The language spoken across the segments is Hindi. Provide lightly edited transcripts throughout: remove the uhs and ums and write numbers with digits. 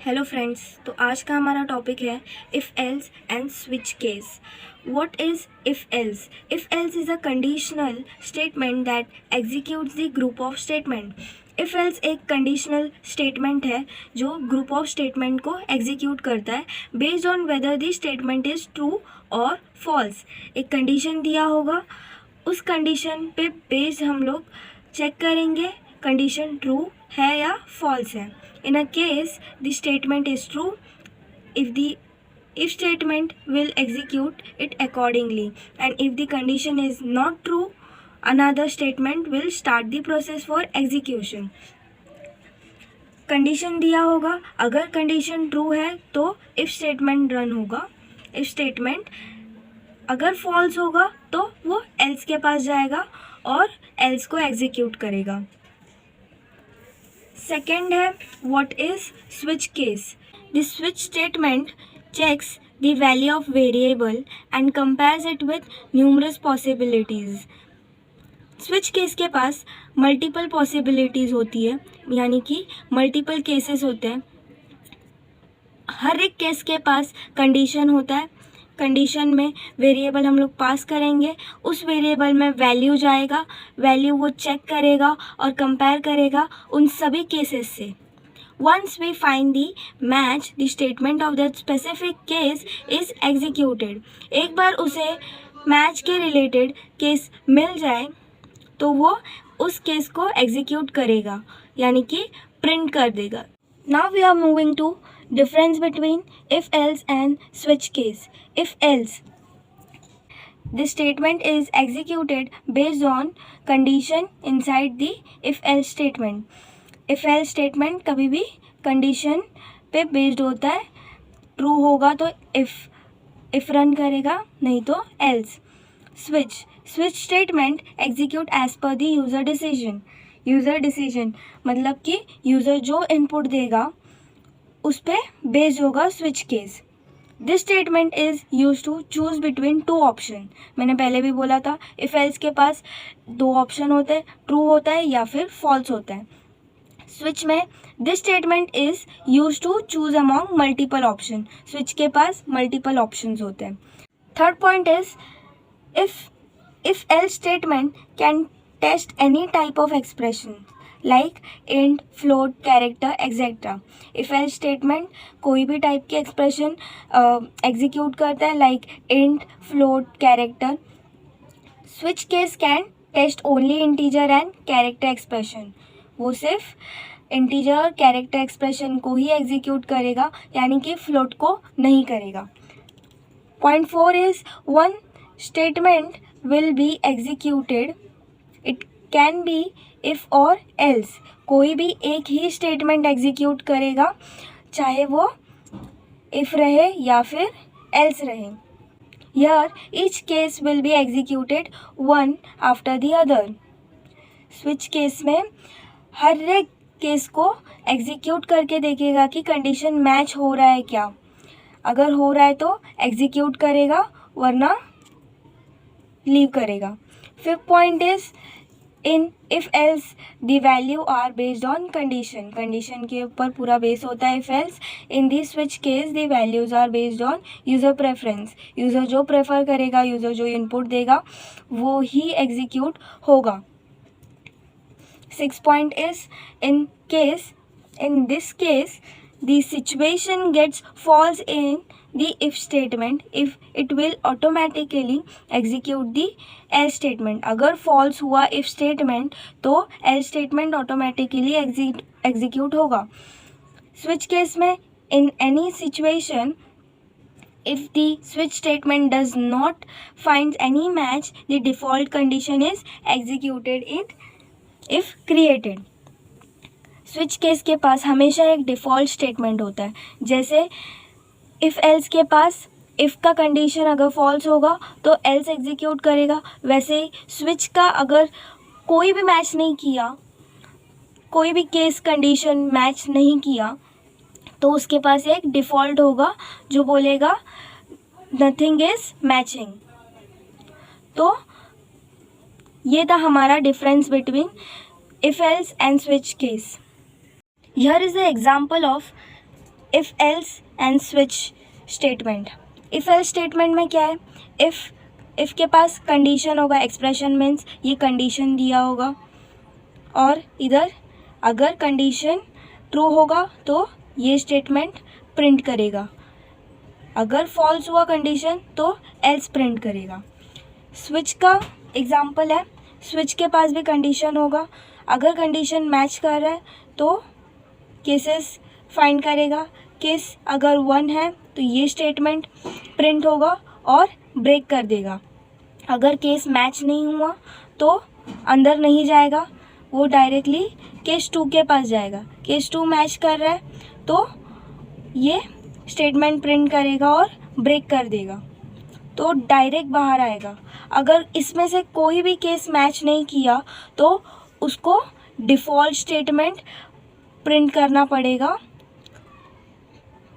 हेलो फ्रेंड्स, तो आज का हमारा टॉपिक है if else and switch case. What is if else? If else is a conditional statement that executes the group of statement. If else एक कंडीशनल स्टेटमेंट है जो ग्रुप ऑफ स्टेटमेंट को एग्जीक्यूट करता है based on whether the statement is true और फॉल्स. एक कंडीशन दिया होगा, उस कंडीशन पे बेस्ड हम लोग चेक करेंगे कंडीशन ट्रू है या फॉल्स है. In a case, the statement is true. If statement will execute it accordingly, and if the condition is not true, another statement will start the process for execution. Condition दिया होगा, अगर कंडीशन ट्रू है तो इफ स्टेटमेंट रन होगा. इफ स्टेटमेंट अगर फॉल्स होगा तो वो एल्स के पास जाएगा और एल्स को एग्जीक्यूट करेगा. सेकेंड है what is switch case. The switch statement checks the value of variable and compares it with numerous possibilities. Switch case के पास मल्टीपल पॉसिबिलिटीज़ होती है, यानी कि मल्टीपल केसेस होते हैं. हर एक केस के पास कंडीशन होता है. कंडीशन में वेरिएबल हम लोग पास करेंगे, उस वेरिएबल में वैल्यू जाएगा, वैल्यू वो चेक करेगा और कंपेयर करेगा उन सभी केसेस से. Once we find the match the statement of that specific case is executed. एक बार उसे मैच के रिलेटेड केस मिल जाए तो वो उस केस को एग्जीक्यूट करेगा, यानी कि प्रिंट कर देगा. Now we are moving to difference between if else and switch case. If else, the statement is executed based on condition inside the if else statement. if else statement कभी भी condition पे based होता है. true होगा तो if रन करेगा, नहीं तो else. switch statement execute as per the user decision मतलब कि user जो input देगा उस पर बेस्ड होगा switch case. This statement is use to choose between two option. मैंने पहले भी बोला था इफ एल्स के पास दो ऑप्शन होते हैं, ट्रू होता है या फिर फॉल्स होता है. स्विच में this statement is use to choose among multiple option. Switch के पास मल्टीपल ऑप्शंस होते हैं. Third point is if else statement can test any type of expression like int, float, character etcetera. If else statement कोई भी टाइप के एक्सप्रेशन एग्जीक्यूट करता है like int, float, character. Switch case can test only integer and character expression. वो सिर्फ इंटीजर और कैरेक्टर एक्सप्रेशन को ही एग्जीक्यूट करेगा, यानी कि फ्लोट को नहीं करेगा. Point 4 is one statement will be executed. It can be if और एल्स. कोई भी एक ही स्टेटमेंट एग्जीक्यूट करेगा, चाहे वो इफ़ रहे या फिर एल्स रहे. Hear each case will be executed one after the other. Switch case में हर एक केस को एग्जीक्यूट करके देखेगा कि कंडीशन मैच हो रहा है क्या. अगर हो रहा है तो एग्जीक्यूट करेगा, वरना लीव करेगा. Fifth point is in if else the value are based on condition के ऊपर पूरा बेस होता है if else. In the switch case the values are based on user preference. User जो प्रेफर करेगा, यूज़र जो इनपुट देगा वो ही एग्जीक्यूट होगा. Six point is in this case the situation gets false in the if statement. if it will automatically execute the else statement. अगर false हुआ if statement तो else statement automatically execute होगा. switch case में in any situation if the switch statement does not find any match, the default condition is executed if created. Switch case के पास हमेशा एक डिफ़ॉल्ट स्टेटमेंट होता है. जैसे इफ़ एल्स के पास इफ़ का कंडीशन अगर फॉल्स होगा तो एल्स एग्जीक्यूट करेगा, वैसे ही स्विच का अगर कोई भी मैच नहीं किया, कोई भी केस कंडीशन मैच नहीं किया, तो उसके पास एक डिफ़ॉल्ट होगा जो बोलेगा नथिंग इज़ मैचिंग. तो ये था हमारा difference between if else and switch case. Here is the example of if else and switch statement. If else statement में क्या है, इफ़ के पास कंडीशन होगा, एक्सप्रेशन मीन्स ये कंडीशन दिया होगा, और इधर अगर कंडीशन ट्रू होगा तो ये स्टेटमेंट प्रिंट करेगा, अगर फॉल्स हुआ कंडीशन तो एल्स प्रिंट करेगा। स्विच का एग्जांपल है, स्विच के पास भी कंडीशन होगा, अगर कंडीशन मैच कर रहा है तो केसेस फाइंड करेगा, केस अगर 1 है तो ये स्टेटमेंट प्रिंट होगा और ब्रेक कर देगा। अगर केस मैच नहीं हुआ तो अंदर नहीं जाएगा, वो डायरेक्टली केस 2 के पास जाएगा। केस 2 मैच कर रहा है तो ये स्टेटमेंट प्रिंट करेगा और ब्रेक कर देगा, तो डायरेक्ट बाहर आएगा। अगर इसमें से कोई भी केस मैच नहीं किया तो उसको डिफ़ॉल्ट स्टेटमेंट प्रिंट करना पड़ेगा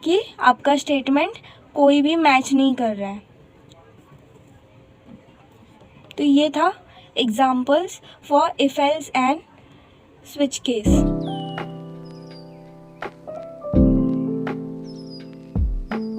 कि आपका स्टेटमेंट कोई भी मैच नहीं कर रहा है। तो ये था examples for if else and switch case.